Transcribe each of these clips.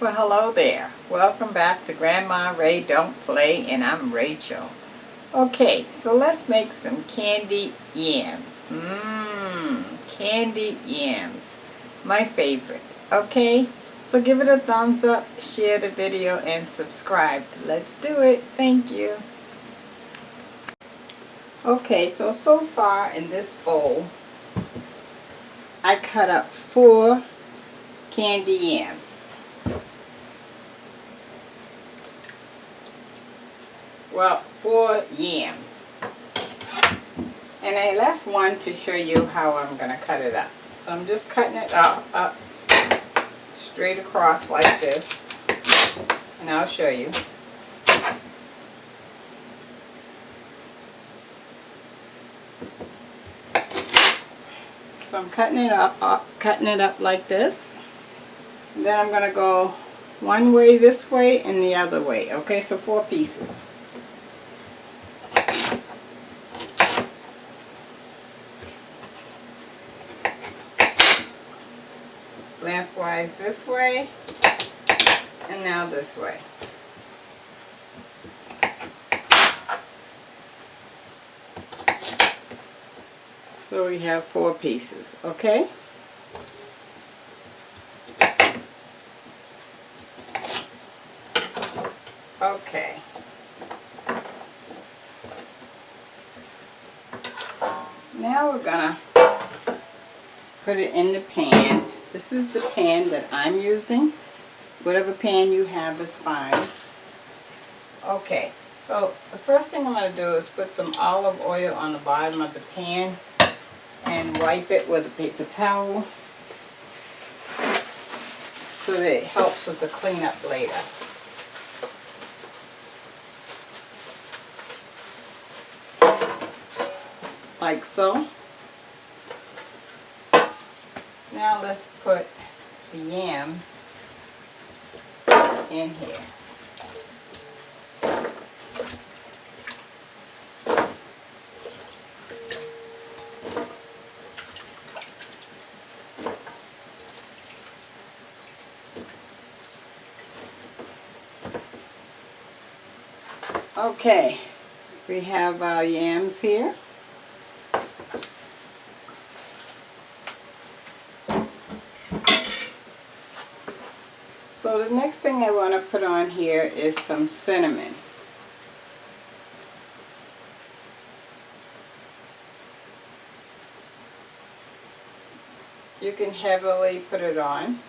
Well, hello there. Welcome back to Grandma Ray Don't Play, and I'm Rachel. Okay, so let's make some candied yams. Candied yams. My favorite. Okay, so give it a thumbs up, share the video, and subscribe. Let's do it. Thank you. Okay, so far in this bowl, I cut up 4 candy yams. Well, 4 yams. And I left one to show you how I'm going to cut it up. So I'm just cutting it up straight across like this. And I'll show you. So I'm cutting it up like this. And then I'm going to go one way this way and the other way. Okay, so 4 pieces. Lengthwise this way, and now this way. So we have 4 pieces, okay? Okay. Now we're gonna put it in the pan. This is the pan that I'm using. Whatever pan you have is fine. Okay, so the first thing I'm going to do is put some olive oil on the bottom of the pan and wipe it with a paper towel so that it helps with the cleanup later. Like so. Now let's put the yams in here. Okay, we have our yams here. So the next thing I want to put on here is some cinnamon. You can heavily put it on.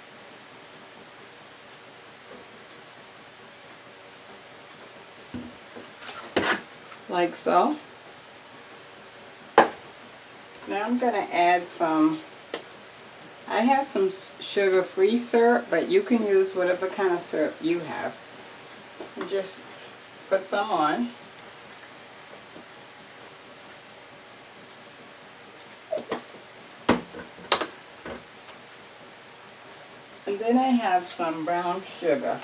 Like so. Now I'm going to add some, I have some sugar-free syrup, but you can use whatever kind of syrup you have. And just put some on. And then I have some brown sugar.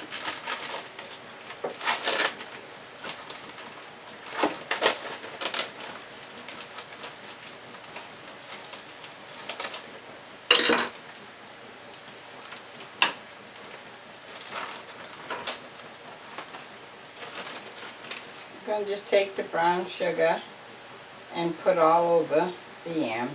I'm going to just take the brown sugar and put all over the yams.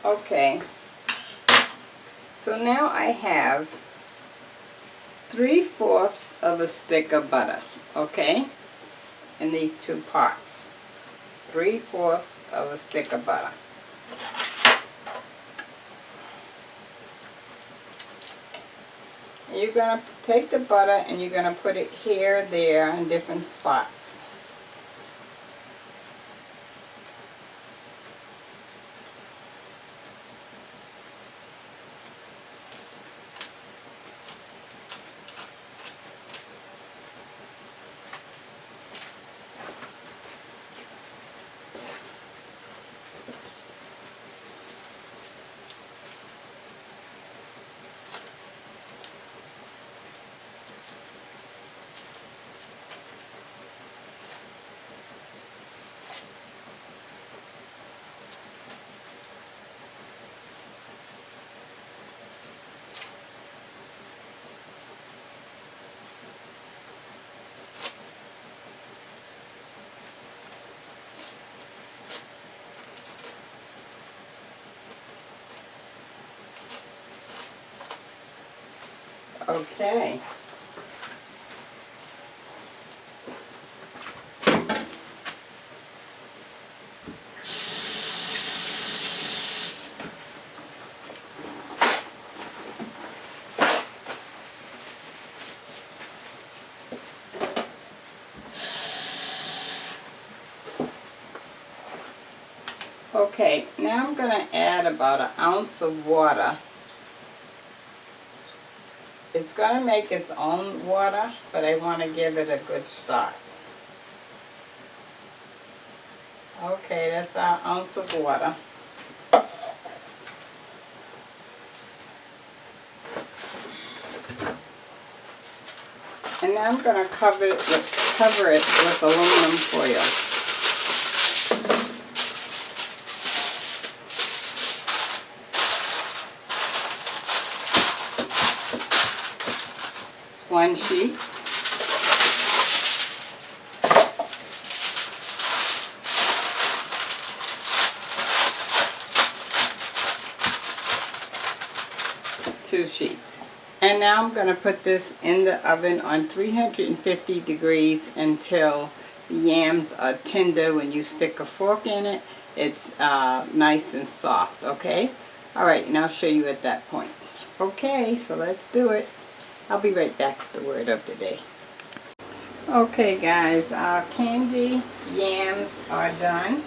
Okay, so now I have 3/4 of a stick of butter, okay, in these 2 parts. 3/4 of a stick of butter. And you're going to take the butter and you're going to put it here, there, in different spots. Okay. Okay, now I'm going to add about an ounce of water. It's going to make its own water, but I want to give it a good start. Okay, that's our ounce of water. And now I'm going to cover it with aluminum foil. One sheet. Two sheets. And now I'm going to put this in the oven on 350 degrees until the yams are tender. When you stick a fork in it, it's nice and soft, okay? Alright, and I'll show you at that point. Okay, so let's do it. I'll be right back with the word of the day. Okay guys, our candy yams are done.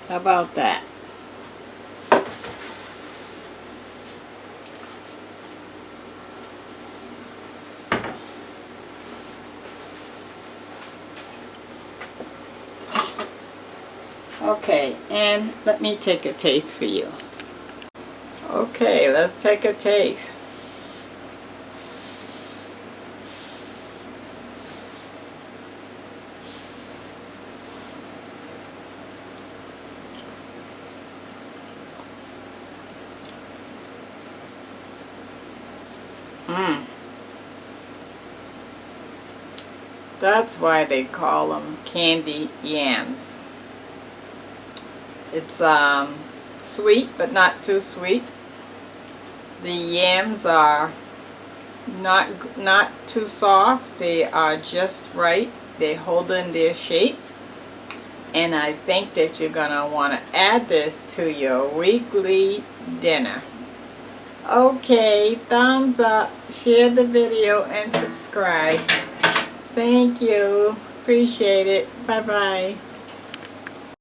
How about that? Okay, and let me take a taste for you. Okay, let's take a taste. That's why they call them candy yams. It's sweet, but not too sweet. The yams are not too soft. They are just right. They hold in their shape. And I think that you're going to want to add this to your weekly dinner. Okay, thumbs up, share the video, and subscribe. Thank you. Appreciate it. Bye-bye.